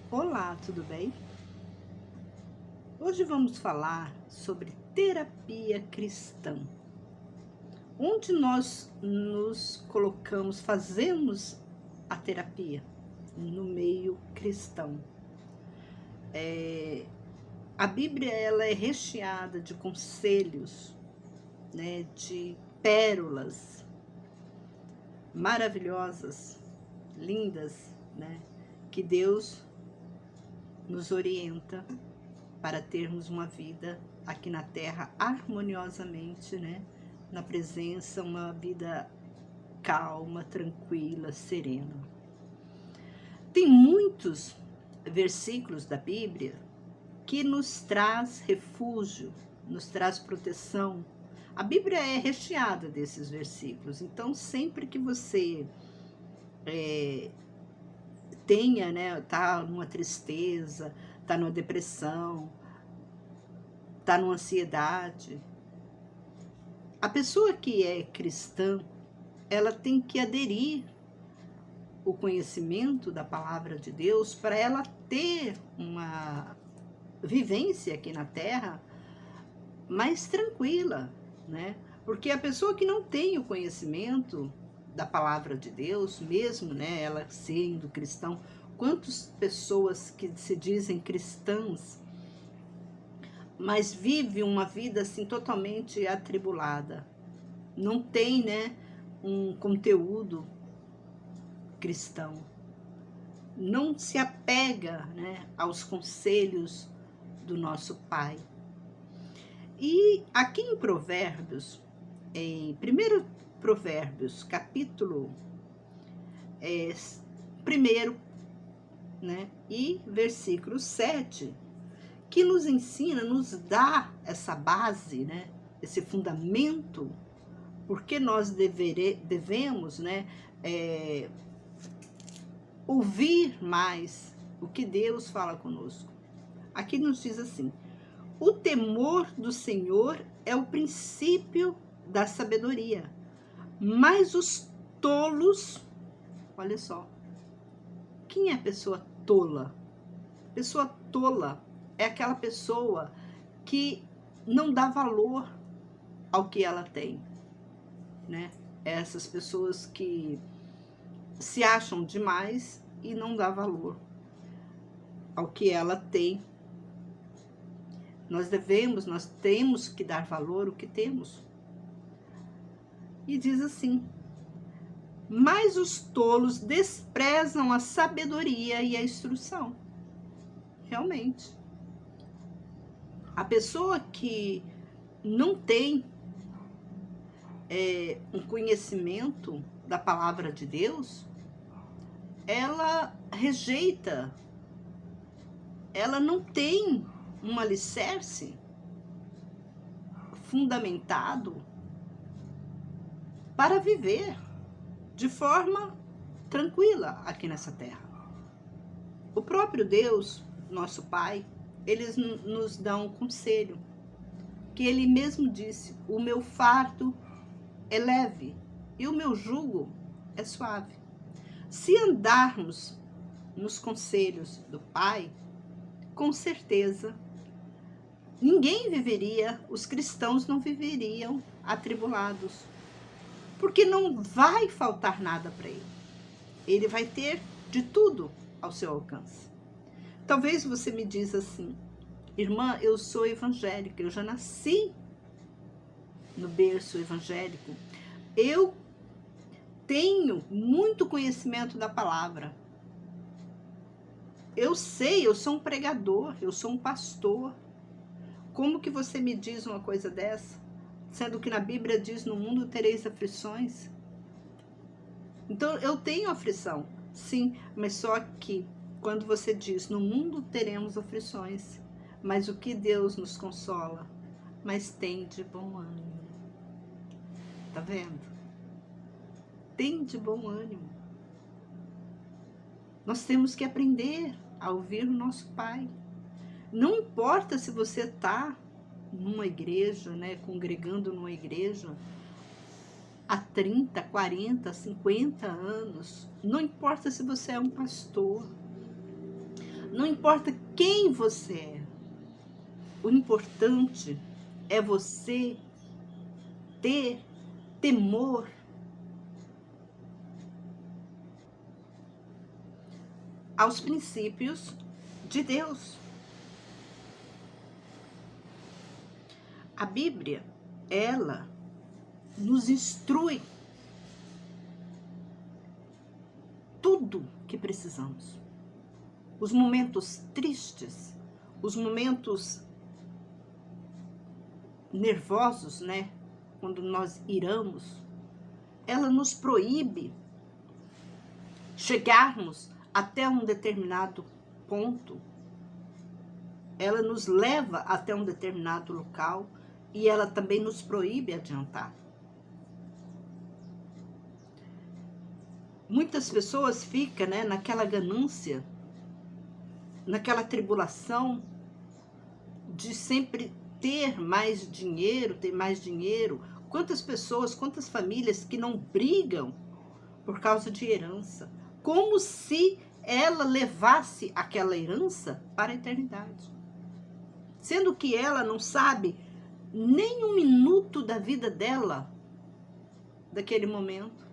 Olá, tudo bem? Hoje vamos falar sobre terapia cristã. Onde nós nos colocamos, fazemos a terapia? No meio cristão. A Bíblia ela é recheada de conselhos, né, de pérolas maravilhosas, lindas, né, que Deus nos orienta para termos uma vida aqui na Terra harmoniosamente, né? Na presença, uma vida calma, tranquila, serena. Tem muitos versículos da Bíblia que nos traz refúgio, nos traz proteção. A Bíblia é recheada desses versículos, então sempre que você tenha, né, tá numa tristeza, tá numa depressão, tá numa ansiedade, a pessoa que é cristã, ela tem que aderir o conhecimento da palavra de Deus para ela ter uma vivência aqui na Terra mais tranquila, né? Porque a pessoa que não tem o conhecimento da palavra de Deus, mesmo, né, ela sendo cristão, quantas pessoas que se dizem cristãs, mas vivem uma vida assim totalmente atribulada, não tem, né, um conteúdo cristão, não se apega, né, aos conselhos do nosso Pai. E aqui em Provérbios, em 1 Provérbios, capítulo 1, né, e versículo 7, que nos ensina, nos dá essa base, né, esse fundamento, porque nós devemos, né, ouvir mais o que Deus fala conosco. Aqui nos diz assim: o temor do Senhor é o princípio da sabedoria, mas os tolos, olha só, quem é a pessoa tola? Pessoa tola é aquela pessoa que não dá valor ao que ela tem, né? Essas pessoas que se acham demais e não dá valor ao que ela tem. Nós temos que dar valor ao que temos. E diz assim: mas os tolos desprezam a sabedoria e a instrução. Realmente. A pessoa que não tem um conhecimento da palavra de Deus, ela rejeita, ela não tem um alicerce fundamentado para viver de forma tranquila aqui nessa terra. O próprio Deus, nosso Pai, ele nos dá um conselho, que ele mesmo disse: o meu fardo é leve e o meu jugo é suave. Se andarmos nos conselhos do Pai, com certeza ninguém viveria, os cristãos não viveriam atribulados, porque não vai faltar nada para ele. Ele vai ter de tudo ao seu alcance. Talvez você me diz assim: irmã, eu sou evangélica, eu já nasci no berço evangélico, eu tenho muito conhecimento da palavra, eu sei, eu sou um pregador, eu sou um pastor. Como que você me diz uma coisa dessa? Sendo que na Bíblia diz: no mundo tereis aflições. Então eu tenho aflição, sim, mas só que quando você diz: no mundo teremos aflições, mas o que Deus nos consola? Mas tem de bom ânimo. Tá vendo? Tem de bom ânimo. Nós temos que aprender a ouvir o nosso Pai. Não importa se você está numa igreja, né, congregando numa igreja há 30, 40, 50 anos. Não importa se você é um pastor. Não importa quem você é. O importante é você ter temor aos princípios de Deus. A Bíblia, ela nos instrui tudo que precisamos. Os momentos tristes, os momentos nervosos, né? Quando nós iramos, ela nos proíbe chegarmos até um determinado ponto. Ela nos leva até um determinado local e ela também nos proíbe adiantar. Muitas pessoas ficam, né, naquela ganância, naquela tribulação de sempre ter mais dinheiro, ter mais dinheiro. Quantas pessoas, quantas famílias que não brigam por causa de herança, como se ela levasse aquela herança para a eternidade, sendo que ela não sabe nem um minuto da vida dela, daquele momento.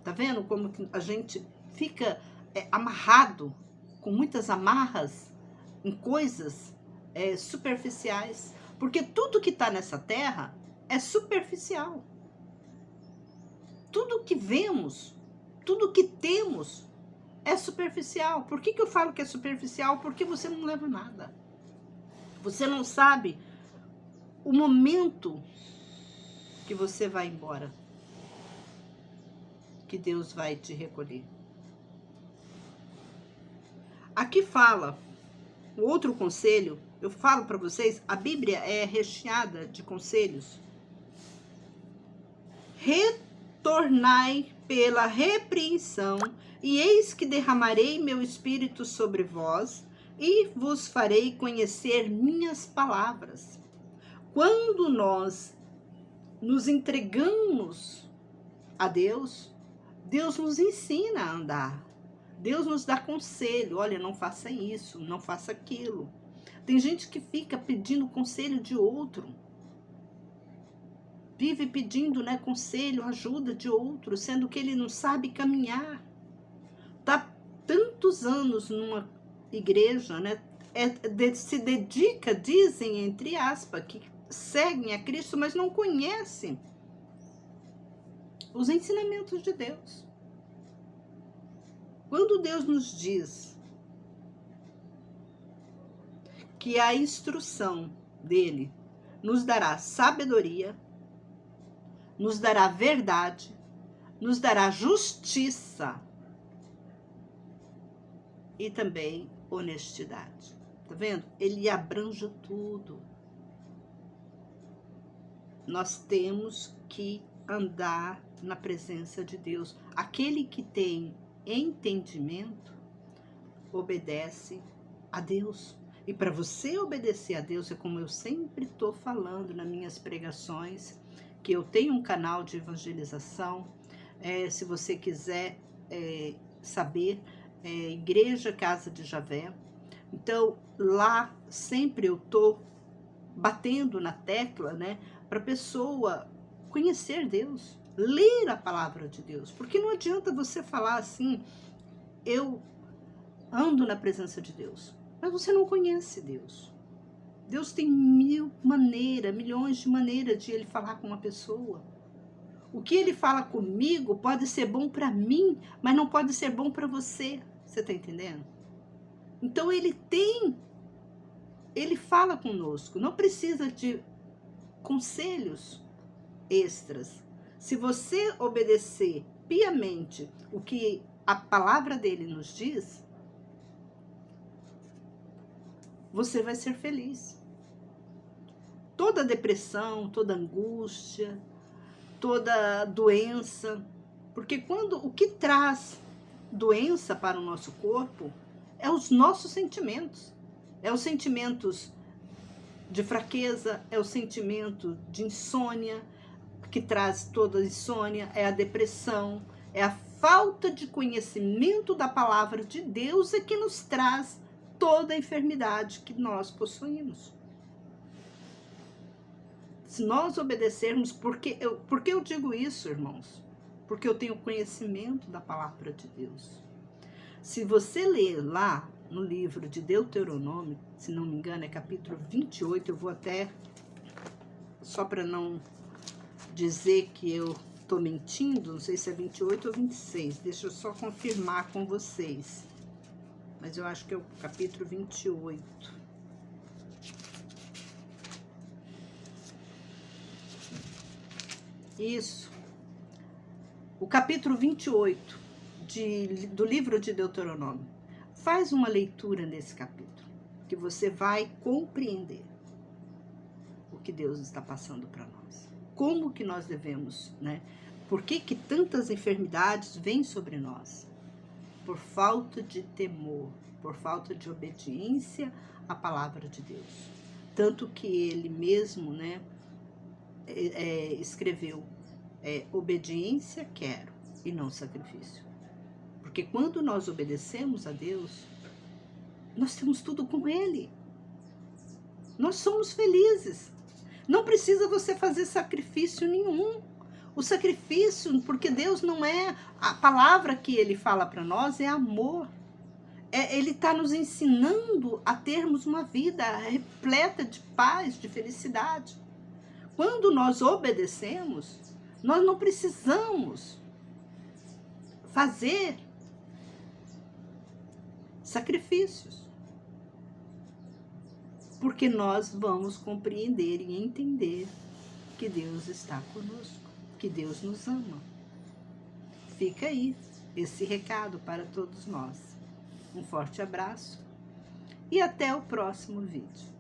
Tá vendo como que a gente fica amarrado, com muitas amarras, em coisas superficiais? Porque tudo que está nessa terra é superficial. Tudo que vemos, tudo que temos é superficial. Por que eu falo que é superficial? Porque você não leva nada. Você não sabe o momento que você vai embora, que Deus vai te recolher. Aqui fala, o outro conselho, eu falo para vocês, a Bíblia é recheada de conselhos. Retornai pela repreensão, e eis que derramarei meu espírito sobre vós, e vos farei conhecer minhas palavras. Quando nós nos entregamos a Deus, Deus nos ensina a andar. Deus nos dá conselho. Olha, não faça isso, não faça aquilo. Tem gente que fica pedindo conselho de outro. Vive pedindo, né, conselho, ajuda de outro, sendo que ele não sabe caminhar. Tá tantos anos numa igreja, né? Se dedica, dizem, entre aspas, que seguem a Cristo, mas não conhecem os ensinamentos de Deus. Quando Deus nos diz que a instrução dele nos dará sabedoria, nos dará verdade, nos dará justiça e também honestidade. Tá vendo? Ele abrange tudo. Nós temos que andar na presença de Deus. Aquele que tem entendimento obedece a Deus. E para você obedecer a Deus, é como eu sempre estou falando nas minhas pregações, que eu tenho um canal de evangelização. Se você quiser saber, Igreja Casa de Javé. Então, lá sempre eu estou batendo na tecla, né, para a pessoa conhecer Deus, ler a palavra de Deus. Porque não adianta você falar assim, eu ando na presença de Deus, mas você não conhece Deus. Deus tem milhões de maneiras de ele falar com uma pessoa. O que ele fala comigo pode ser bom para mim, mas não pode ser bom para você. Você está entendendo? Então ele fala conosco, não precisa de conselhos extras. Se você obedecer piamente o que a palavra dele nos diz, você vai ser feliz. Toda depressão, toda angústia, toda doença, porque o que traz doença para o nosso corpo é os nossos sentimentos. É os sentimentos de fraqueza, é o sentimento de insônia, que traz toda a insônia, é a depressão, é a falta de conhecimento da palavra de Deus é que nos traz toda a enfermidade que nós possuímos. Se nós obedecermos, porque eu digo isso, irmãos? Porque eu tenho conhecimento da palavra de Deus. Se você ler lá no livro de Deuteronômio, se não me engano é capítulo 28, eu vou até, só para não dizer que eu estou mentindo, não sei se é 28 ou 26, deixa eu só confirmar com vocês. Mas eu acho que é o capítulo 28. Isso. O capítulo 28 do livro de Deuteronômio. Faz uma leitura nesse capítulo, que você vai compreender o que Deus está passando para nós. Como que nós devemos, né? Por que que tantas enfermidades vêm sobre nós? Por falta de temor, por falta de obediência à palavra de Deus. Tanto que ele mesmo, né, escreveu, obediência quero e não sacrifício. Porque quando nós obedecemos a Deus, nós temos tudo com Ele. Nós somos felizes. Não precisa você fazer sacrifício nenhum. O sacrifício, porque Deus não é... A palavra que Ele fala para nós é amor. Ele está nos ensinando a termos uma vida repleta de paz, de felicidade. Quando nós obedecemos, nós não precisamos fazer sacrifícios, porque nós vamos compreender e entender que Deus está conosco, que Deus nos ama. Fica aí esse recado para todos nós. Um forte abraço e até o próximo vídeo.